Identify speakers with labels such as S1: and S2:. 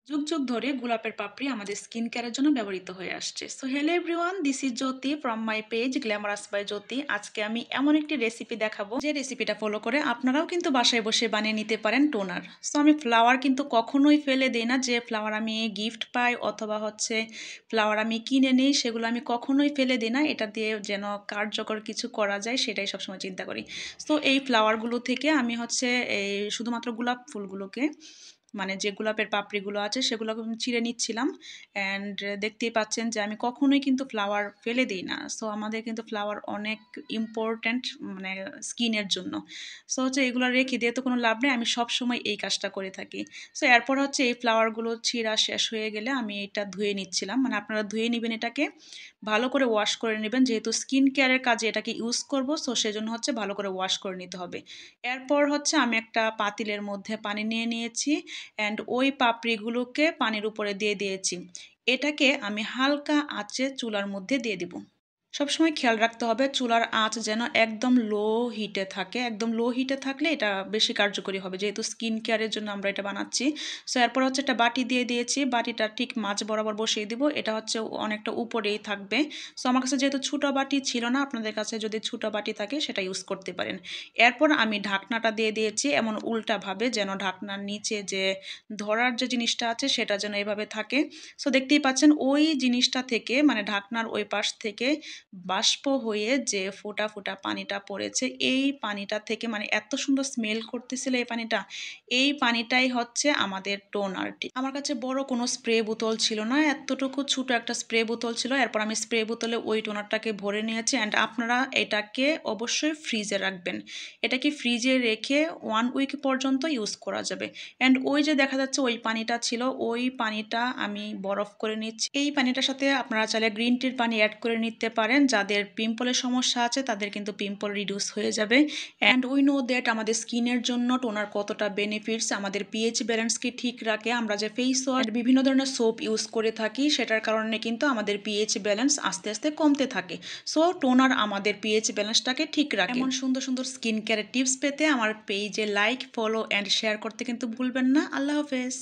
S1: যুগ যুগ ধরে গোলাপের পাপড়ি আমাদের স্কিন কেয়ারের জন্য ব্যবহৃত হয়ে আসছে। So hello everyone, this is Jyoti from my page glamorous by Jyoti. আজকে আমি এমন একটি রেসিপি দেখাবো যে রেসিপিটা ফলো করে আপনারাও কিন্তু বাসায় বসে বানিয়ে নিতে পারেন টোনার। সো আমি ফ্লাওয়ার কিন্তু কখনোই ফেলে দিই না, যে ফ্লাওয়ার আমি গিফট পাই অথবা ফ্লাওয়ার আমি কিনে নিই, সেগুলো আমি কখনোই ফেলে দিই না। এটা দিয়ে যেন কার্যকর কিছু করা যায় সেটাই সবসময় চিন্তা করি। সো এই ফ্লাওয়ারগুলো থেকে আমি এই শুধুমাত্র গোলাপ ফুলগুলোকে, মানে যে গোলাপের পাপড়িগুলো আছে সেগুলো আমি চিড়ে নিচ্ছিলাম। অ্যান্ড দেখতেই পাচ্ছেন যে আমি কখনোই কিন্তু ফ্লাওয়ার ফেলে দিই না। সো আমাদের কিন্তু ফ্লাওয়ার অনেক ইম্পর্ট্যান্ট, মানে স্কিনের জন্য। সো এগুলো রেখে দিয়ে তো কোনো লাভ নেই, আমি সবসময় এই কাজটা করে থাকি। সো এরপর এই ফ্লাওয়ারগুলো ছিঁড়া শেষ হয়ে গেলে আমি এটা ধুয়ে নিচ্ছিলাম। মানে আপনারা ধুয়ে নেবেন, এটাকে ভালো করে ওয়াশ করে নেবেন, যেহেতু স্কিন কেয়ারের কাজে এটাকে ইউজ করব। সো সেজন্য ভালো করে ওয়াশ করে নিতে হবে। এরপর আমি একটা পাতিলের মধ্যে পানি নিয়ে নিয়েছি, অ্যান্ড ওই পাপড়িগুলোকে পানির উপরে দিয়ে দিয়েছি। এটাকে আমি হালকা আঁচে চুলার মধ্যে দিয়ে দিব। সবসময় খেয়াল রাখতে হবে চুলার আঁচ যেন একদম লো হিটে থাকে। একদম লো হিটে থাকলে এটা বেশি কার্যকরী হবে, যেহেতু স্কিন কেয়ারের জন্য আমরা এটা বানাচ্ছি। সো এরপর একটা বাটি দিয়ে দিয়েছি, বাটিটা ঠিক মাঝ বরাবর বসিয়ে দিব। এটা অনেকটা উপরেই থাকবে। সো আমার কাছে যেহেতু ছোটো বাটি ছিল না, আপনাদের কাছে যদি ছোটো বাটি থাকে সেটা ইউজ করতে পারেন। এরপর আমি ঢাকনাটা দিয়ে দিয়েছি এমন উল্টাভাবে, যেন ঢাকনার নিচে যে ধরার যে জিনিসটা আছে সেটা যেন এভাবে থাকে। সো দেখতেই পাচ্ছেন ওই জিনিসটা থেকে, মানে ঢাকনার ওই পাশ থেকে বাষ্প হয়ে যে ফোঁটা ফোঁটা পানিটা পড়েছে, এই পানিটা থেকে মানে এত সুন্দর স্মেল করতেছিল এই পানিটা। এই পানিটাই আমাদের টোনারটি। আমার কাছে বড় কোনো স্প্রে বোতল ছিল না, এতটুকু ছোট একটা স্প্রে বোতল ছিল। এরপর আমি স্প্রে বোতলে ওই টোনারটাকে ভরে নিয়েছি। অ্যান্ড আপনারা এটাকে অবশ্যই ফ্রিজে রাখবেন। এটাকে ফ্রিজে রেখে 1 উইক পর্যন্ত ইউজ করা যাবে। অ্যান্ড ওই যে দেখা যাচ্ছে ওই পানিটা ছিল, ওই পানিটা আমি বরফ করে নিচ্ছি। এই পানিটার সাথে আপনারা চাইলে গ্রিন টির পানি অ্যাড করে নিতে পারেন। যাদের পিম্পলের সমস্যা আছে তাদের কিন্তু পিম্পল রিডিউস হয়ে যাবে। অ্যান্ড উই নো দ্যাট আমাদের স্কিনের জন্য টোনার কতটা বেনিফিটস, আমাদের পিএইচ ব্যালেন্সকে ঠিক রাখে। আমরা যে ফেস ওয়াশ বিভিন্ন ধরনের সোপ ইউজ করে থাকি, সেটার কারণে কিন্তু আমাদের পিএইচ ব্যালেন্স আস্তে আস্তে কমতে থাকে। সো টোনার আমাদের পিএইচ ব্যালেন্সটাকে ঠিক রাখে। এমন সুন্দর সুন্দর স্কিন কেয়ারের টিপস পেতে আমার পেজে লাইক, ফলো অ্যান্ড শেয়ার করতে কিন্তু ভুলবেন না। আল্লাহ হাফেজ।